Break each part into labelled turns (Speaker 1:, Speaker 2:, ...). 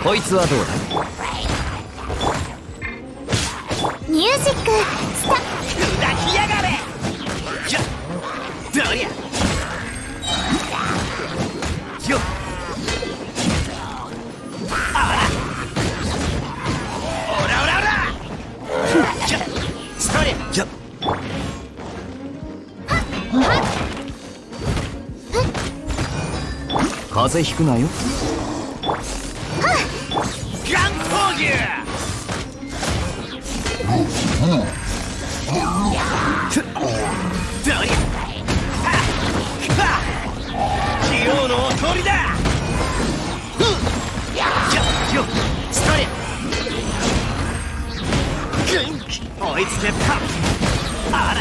Speaker 1: こいつはどうだ。
Speaker 2: ミュージックスター
Speaker 1: 抱きやがれ。じゃどりゃよっあらオラオラオラじゃそりゃじゃ風邪ひくなよ。ガン攻撃どりゃ器用のお通りだ。よっストレッ追いつけた。あら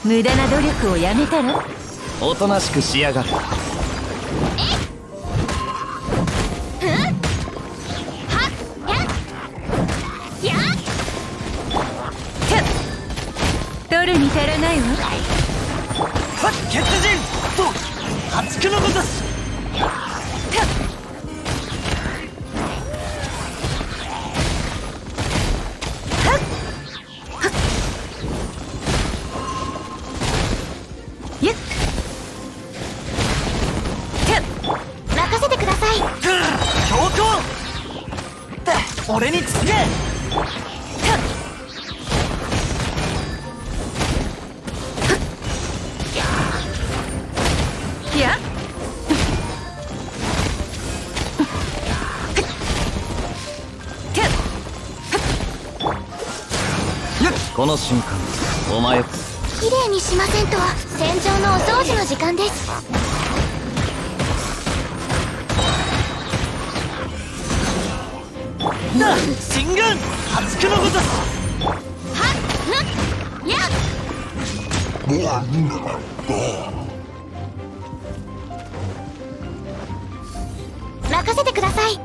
Speaker 2: 無駄な努力をやめたら。
Speaker 1: おとなしくしやがる。熱くのござす。
Speaker 2: 任せてください。
Speaker 1: 強行俺につけ。
Speaker 2: いや
Speaker 3: この瞬間お前
Speaker 2: 綺麗にしませんと戦場のお掃除の時間です。
Speaker 1: 進軍熱くのござす。
Speaker 2: やっ任せてください。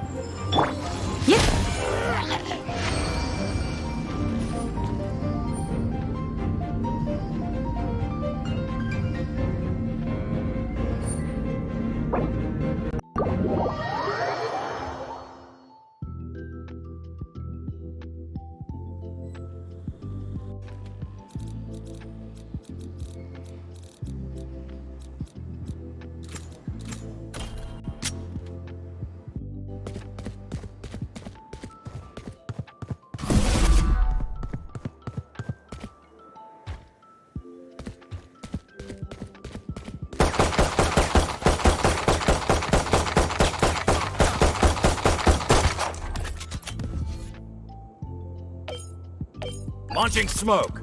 Speaker 1: Launching smoke.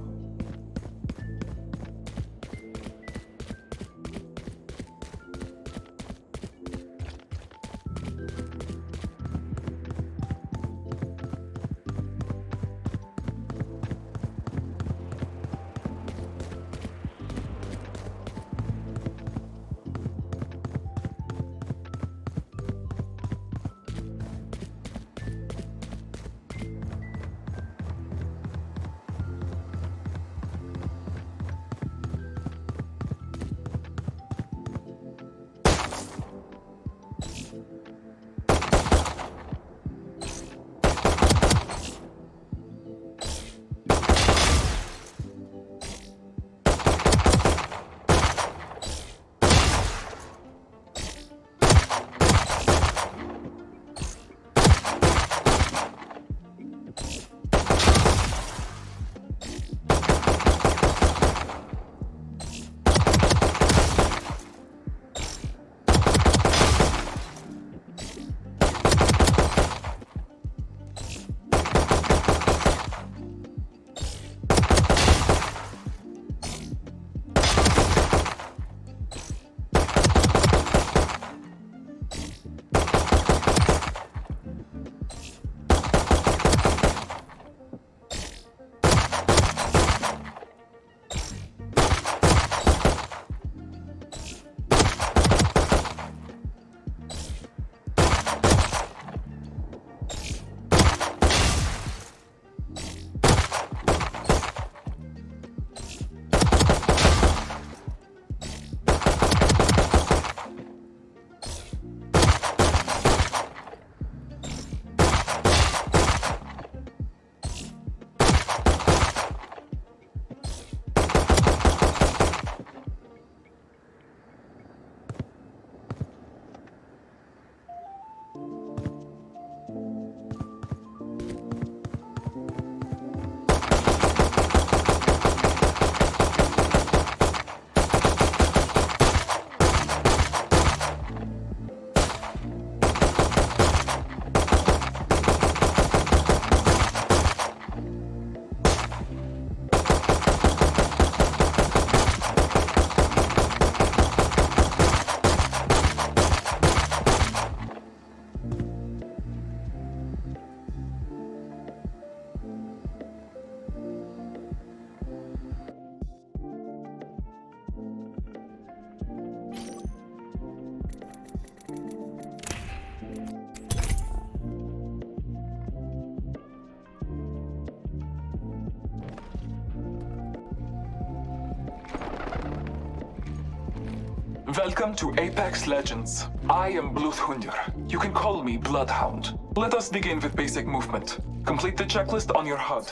Speaker 4: Welcome to Apex Legends. I am Bloodhunder. You can call me Bloodhound. Let us begin with basic movement. Complete the checklist on your HUD.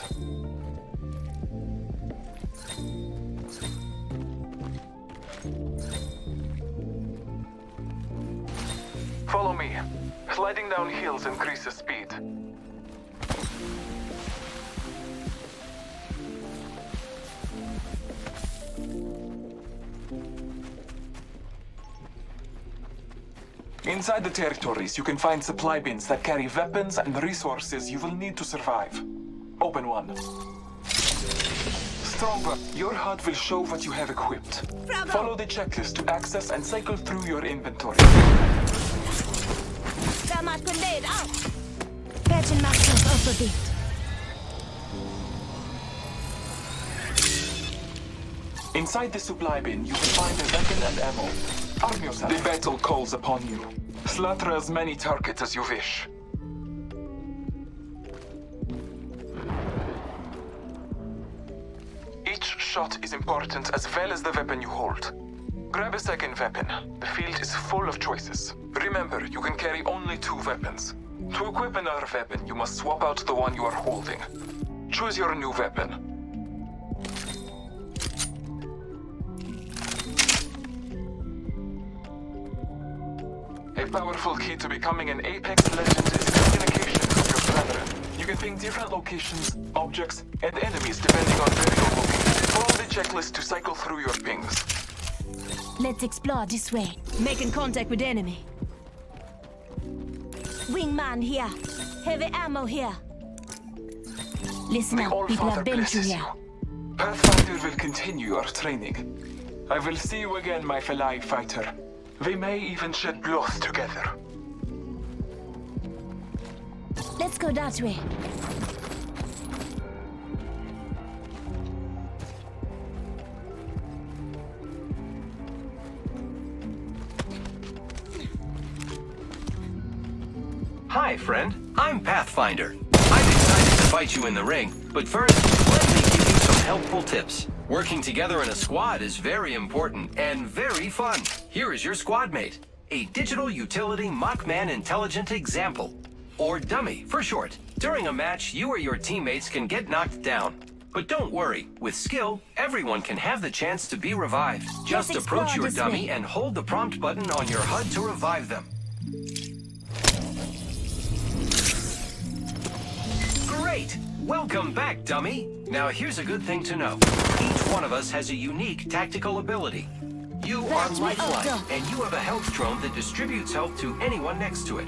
Speaker 4: Follow me. Sliding down hills increases speed. Inside the territories, you can find supply bins that carry weapons and resources you will need to survive. Open one. Stronger, your HUD will show what you have equipped.
Speaker 1: Bravo.
Speaker 4: Follow the checklist to access and cycle through your inventory.
Speaker 1: Damals grenade out! Patchen myself up a bit.
Speaker 4: Inside the supply bin, you will find a weapon and ammo. Arm yourself. The battle calls upon you. Slaughter as many targets as you wish. Each shot is important as well as the weapon you hold. Grab a second weapon. The field is full of choices. Remember, you can carry only 2 weapons. To equip another weapon, you must swap out the one you are holding. Choose your new weapon. A powerful key to becoming an Apex Legend is communication with your brethren. You can ping different locations, objects, and enemies depending on where you're looking. Follow the checklist to cycle through your pings.
Speaker 1: Let's explore this way. Making contact with enemy. Wingman here. Heavy ammo here. Listen
Speaker 4: The
Speaker 1: up, people
Speaker 4: All-Father
Speaker 1: have been through
Speaker 4: blesses
Speaker 1: here.
Speaker 4: you. Pathfinder will continue your training. I will see you again, my fellow fighter. We may even shed blood together.
Speaker 1: Let's go that way.
Speaker 5: Hi, friend. I'm Pathfinder. I'm excited to fight you in the ring, but first, let me give you some helpful tips. Working together in a squad is very important and very fun. Here is your squad mate, a digital utility Mockman intelligent example, or dummy for short. During a match, you or your teammates can get knocked down. But don't worry, with skill, everyone can have the chance to be revived. Just
Speaker 1: Let's
Speaker 5: approach
Speaker 1: explore
Speaker 5: your
Speaker 1: this
Speaker 5: dummy
Speaker 1: way.
Speaker 5: and hold the prompt button on your HUD to revive them. Great! Welcome back, dummy! Now here's a good thing to know. Each one of us has a unique tactical ability. You are
Speaker 1: That's me,
Speaker 5: Lifeline,
Speaker 1: Otto.
Speaker 5: and you have a health drone that distributes health to anyone next to it.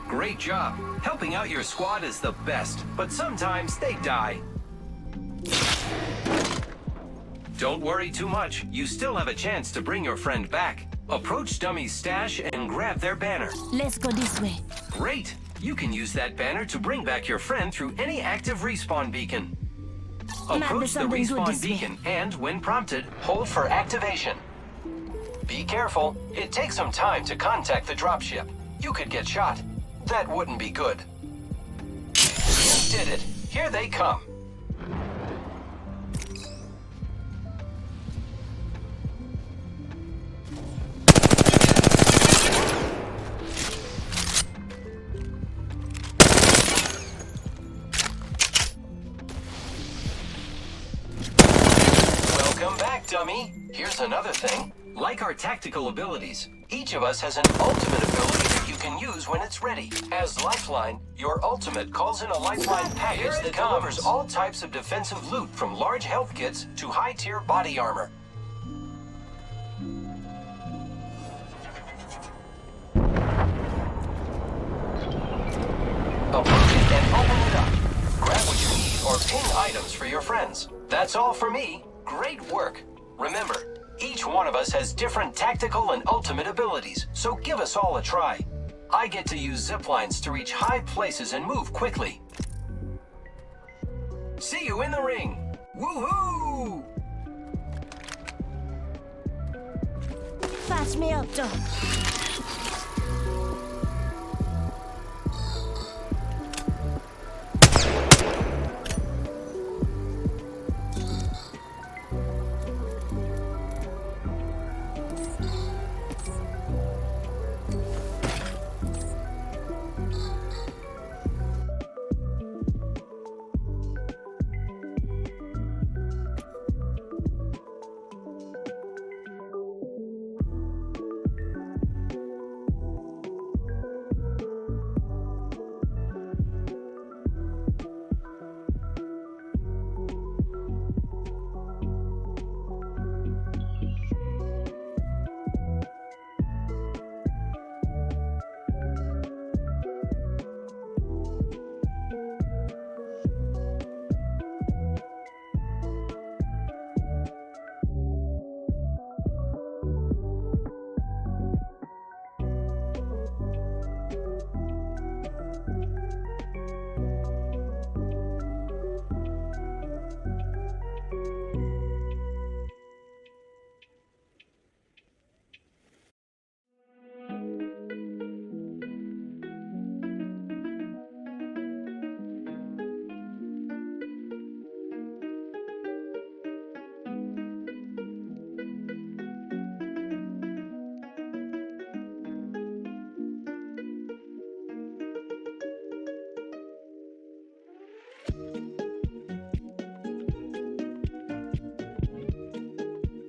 Speaker 5: Great job! Helping out your squad is the best, but sometimes they die. Don't worry too much. You still have a chance to bring your friend back. Approach Dummy's stash and grab their banner.
Speaker 1: Let's go this way.
Speaker 5: Great! You can use that banner to bring back your friend through any active respawn beacon.
Speaker 1: Might be
Speaker 5: Approach the
Speaker 1: something good
Speaker 5: respawn
Speaker 1: this way.
Speaker 5: beacon and, when prompted, hold for activation. Be careful. It takes some time to contact the dropship. You could get shot. That wouldn't be good. You did it. Here they come. Welcome back, dummy. Here's another thing. Like our tactical abilities, each of us has an ultimate ability that you can use when it's ready. As Lifeline, your ultimate calls in a Lifeline package that delivers all types of defensive loot from large health kits to high-tier body armor. Approach it and open it up. Grab what you need or ping items for your friends. That's all for me. Great work. Remember, each one of us has different tactical and ultimate abilities, so give us all a try. I get to use zip lines to reach high places and move quickly. See you in the ring. Woohoo!
Speaker 1: Patch me up, though.